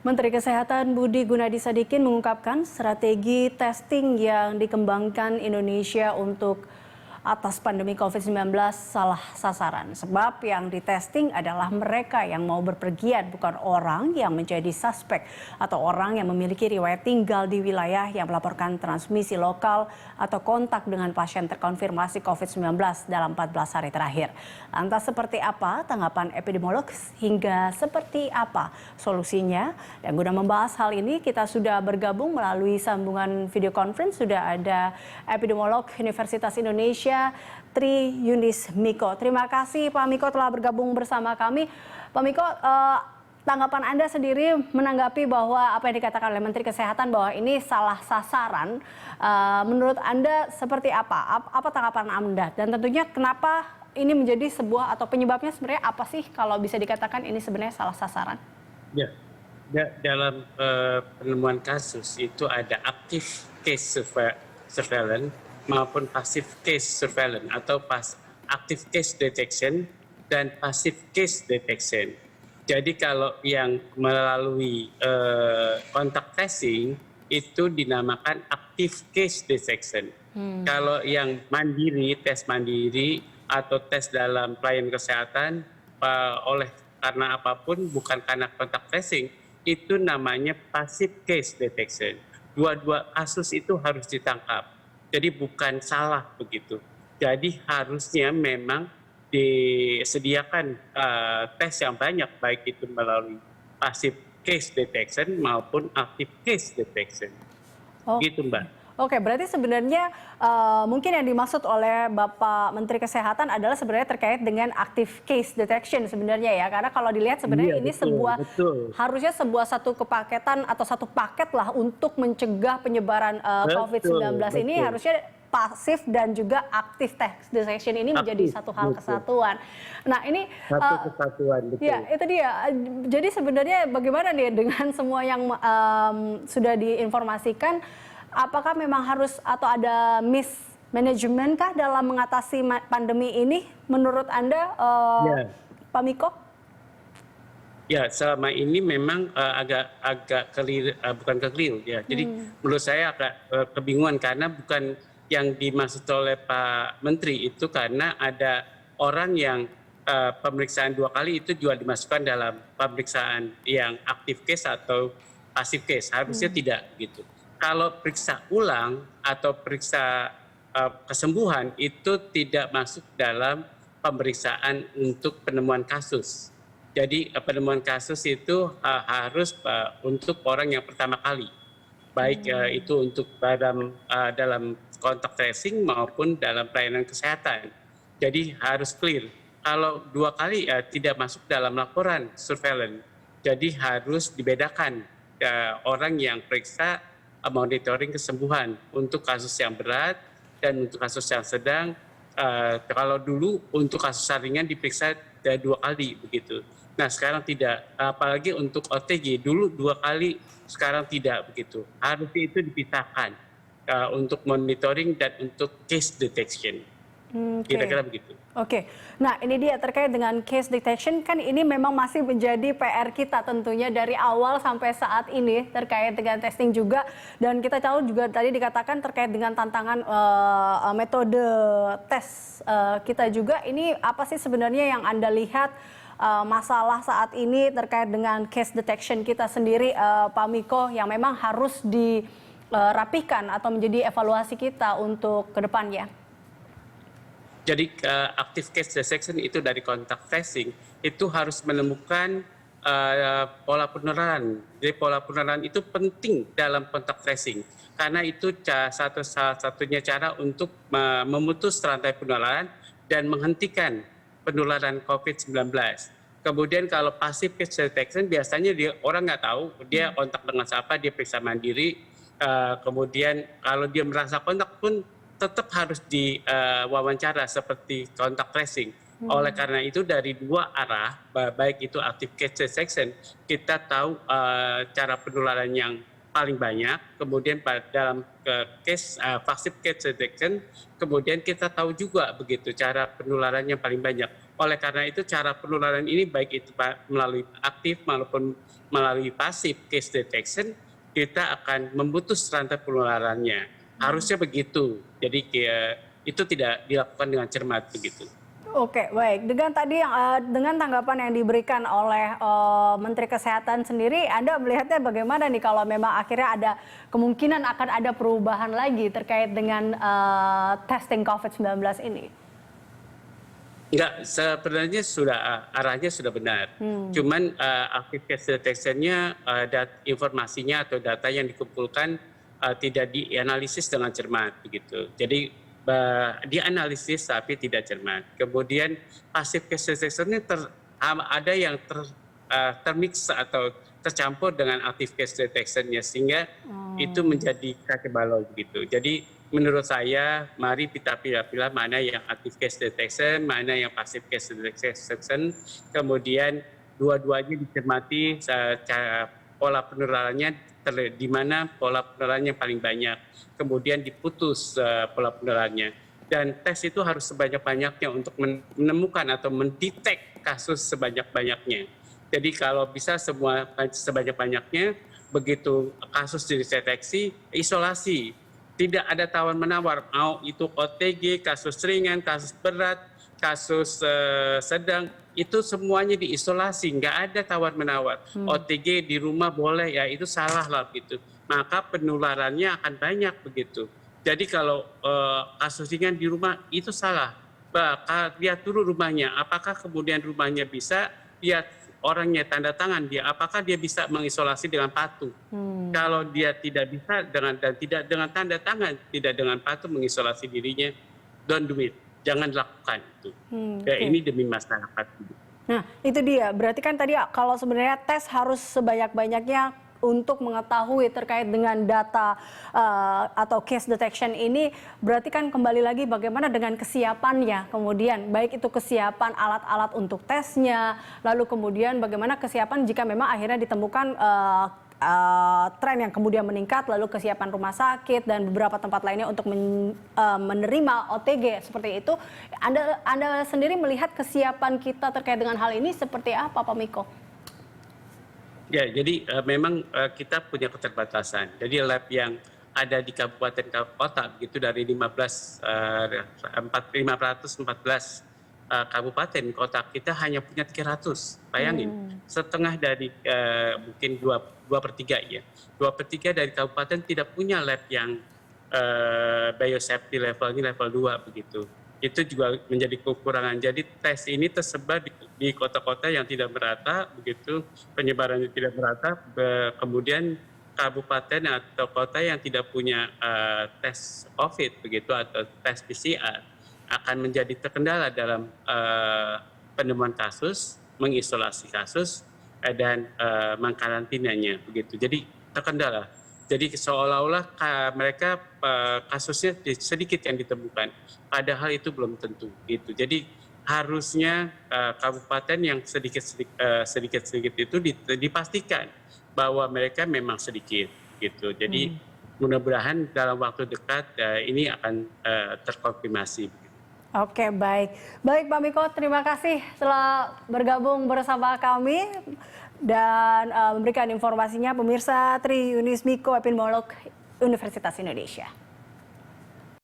Menteri Kesehatan Budi Gunadi Sadikin mengungkapkan strategi testing yang dikembangkan Indonesia untuk atas pandemi COVID-19 salah sasaran. Sebab yang ditesting adalah mereka yang mau berpergian, bukan orang yang menjadi suspek atau orang yang memiliki riwayat tinggal di wilayah yang melaporkan transmisi lokal atau kontak dengan pasien terkonfirmasi COVID-19 dalam 14 hari terakhir. Lantas seperti apa tanggapan epidemiolog hingga seperti apa solusinya? Dan guna membahas hal ini kita sudah bergabung melalui sambungan video conference. Sudah ada epidemiolog Universitas Indonesia Tri Yunis Miko. Terima kasih Pak Miko telah bergabung bersama kami. Pak Miko, tanggapan Anda sendiri menanggapi bahwa apa yang dikatakan oleh Menteri Kesehatan bahwa ini salah sasaran. Menurut Anda seperti apa? Apa tanggapan Anda? Dan tentunya kenapa ini menjadi sebuah atau penyebabnya sebenarnya apa sih kalau bisa dikatakan ini sebenarnya salah sasaran? Ya, dalam penemuan kasus itu ada active case surveillance maupun passive case surveillance atau active case detection dan passive case detection. Jadi kalau yang melalui kontak tracing itu dinamakan active case detection. Kalau yang mandiri, tes mandiri atau tes dalam pelayanan kesehatan karena apapun bukan karena kontak tracing, itu namanya passive case detection. Dua-dua kasus itu harus ditangkap. Jadi bukan salah begitu. Jadi harusnya memang disediakan tes yang banyak, baik itu melalui passive case detection maupun active case detection. Gitu Mbak. Oke, berarti sebenarnya mungkin yang dimaksud oleh Bapak Menteri Kesehatan adalah sebenarnya terkait dengan active case detection sebenarnya ya. Karena kalau dilihat sebenarnya ini harusnya sebuah satu kepaketan atau satu paket lah untuk mencegah penyebaran COVID-19 ini harusnya pasif dan juga aktif test detection ini menjadi satu hal kesatuan. Nah ini kesatuan, betul. Ya itu dia. Jadi sebenarnya bagaimana nih dengan semua yang sudah diinformasikan? Apakah memang harus atau ada mismanagement kah dalam mengatasi pandemi ini menurut Anda, Pak Miko? Ya, selama ini memang agak bukan keliru ya. Jadi menurut saya agak kebingungan karena bukan yang dimaksud oleh Pak Menteri itu karena ada orang yang pemeriksaan 2 kali itu juga dimasukkan dalam pemeriksaan yang active case atau passive case. Harusnya tidak gitu. Kalau periksa ulang atau periksa kesembuhan itu tidak masuk dalam pemeriksaan untuk penemuan kasus. Jadi penemuan kasus itu harus untuk orang yang pertama kali, baik itu untuk dalam kontak tracing maupun dalam pelayanan kesehatan. Jadi harus clear. Kalau 2 kali tidak masuk dalam laporan surveillance, jadi harus dibedakan orang yang periksa monitoring kesembuhan untuk kasus yang berat dan untuk kasus yang sedang. Kalau dulu untuk kasus ringan diperiksa 2 kali begitu. Nah sekarang tidak, apalagi untuk OTG dulu 2 kali, sekarang tidak begitu. Harusnya itu dipisahkan untuk monitoring dan untuk case detection. Kira-kira begitu. Oke, nah ini dia terkait dengan case detection, kan ini memang masih menjadi PR kita tentunya dari awal sampai saat ini terkait dengan testing juga. Dan kita tahu juga tadi dikatakan terkait dengan tantangan metode tes kita juga. Ini apa sih sebenarnya yang Anda lihat masalah saat ini terkait dengan case detection kita sendiri, Pak Miko, yang memang harus dirapikan atau menjadi evaluasi kita untuk ke depannya? Jadi active case detection itu dari kontak tracing itu harus menemukan pola penularan. Jadi pola penularan itu penting dalam kontak tracing karena itu salah satunya cara untuk memutus rantai penularan dan menghentikan penularan COVID-19. Kemudian kalau passive case detection biasanya orang nggak tahu dia kontak dengan siapa, dia periksa mandiri. Kemudian kalau dia merasa kontak pun tetap harus diwawancara seperti kontak tracing. Oleh karena itu dari 2 arah, baik itu active case detection, kita tahu cara penularan yang paling banyak, kemudian dalam case passive case detection, kemudian kita tahu juga begitu cara penularan yang paling banyak. Oleh karena itu cara penularan ini baik itu melalui aktif maupun melalui pasif case detection, kita akan memutus rantai penularannya. Harusnya begitu. Jadi itu tidak dilakukan dengan cermat begitu. Oke, baik. Dengan tadi dengan tanggapan yang diberikan oleh Menteri Kesehatan sendiri, Anda melihatnya bagaimana nih kalau memang akhirnya ada kemungkinan akan ada perubahan lagi terkait dengan testing COVID-19 ini? Enggak, sebenarnya arahnya sudah benar. Cuman active case detection-nya informasinya atau data yang dikumpulkan tidak dianalisis dengan cermat begitu. Jadi dianalisis tapi tidak cermat. Kemudian passive case detection-nya ada yang termix atau tercampur dengan active case detection-nya sehingga itu menjadi kacau balau begitu. Jadi menurut saya mari kita pilih-pilih mana yang active case detection, mana yang passive case detection, kemudian dua-duanya dicermati pola penularannya di mana pola penularannya paling banyak, kemudian diputus pola penularannya. Dan tes itu harus sebanyak-banyaknya untuk menemukan atau mendetek kasus sebanyak-banyaknya. Jadi kalau bisa semua sebanyak-banyaknya, begitu kasus dideteksi, isolasi. Tidak ada tawar-menawar, mau itu OTG, kasus ringan, kasus berat, kasus sedang, itu semuanya diisolasi, nggak ada tawar-menawar. OTG di rumah boleh, ya itu salah lah gitu. Maka penularannya akan banyak begitu. Jadi kalau kasus ringan di rumah itu salah. Lihat dulu rumahnya, apakah kemudian rumahnya bisa, lihat orangnya tanda tangan dia, apakah dia bisa mengisolasi dengan patuh. Kalau dia tidak bisa dan tidak dengan tanda tangan, tidak dengan patuh mengisolasi dirinya, don't do it. Jangan lakukan itu. Ini demi masyarakat. Nah, itu dia. Berarti kan tadi kalau sebenarnya tes harus sebanyak-banyaknya untuk mengetahui terkait dengan data atau case detection ini, berarti kan kembali lagi bagaimana dengan kesiapannya. Kemudian baik itu kesiapan alat-alat untuk tesnya, lalu kemudian bagaimana kesiapan jika memang akhirnya ditemukan tren yang kemudian meningkat, lalu kesiapan rumah sakit dan beberapa tempat lainnya untuk menerima OTG seperti itu. Anda sendiri melihat kesiapan kita terkait dengan hal ini seperti apa, Pak Miko? Ya, jadi memang kita punya keterbatasan. Jadi lab yang ada di kabupaten kota begitu dari 514 kabupaten kota, kita hanya punya 300. Bayangin, setengah dari mungkin 2/3 ya. 2/3 dari kabupaten tidak punya lab yang biosafety levelnya level 2 begitu. Itu juga menjadi kekurangan. Jadi tes ini tersebar di kota-kota yang tidak merata begitu, penyebarannya tidak merata. Kemudian kabupaten atau kota yang tidak punya tes COVID begitu atau tes PCR akan menjadi terkendala dalam penemuan kasus, mengisolasi kasus dan mengkarantinanya begitu. Jadi terkendala. Jadi seolah-olah mereka kasusnya sedikit yang ditemukan, padahal itu belum tentu gitu. Jadi harusnya kabupaten yang sedikit itu dipastikan bahwa mereka memang sedikit gitu. Jadi mudah-mudahan dalam waktu dekat ini akan terkonfirmasi. Oke, baik. Baik Pak Miko, terima kasih telah bergabung bersama kami dan memberikan informasinya. Pemirsa, Tri Yunis Miko, epidemiolog Universitas Indonesia.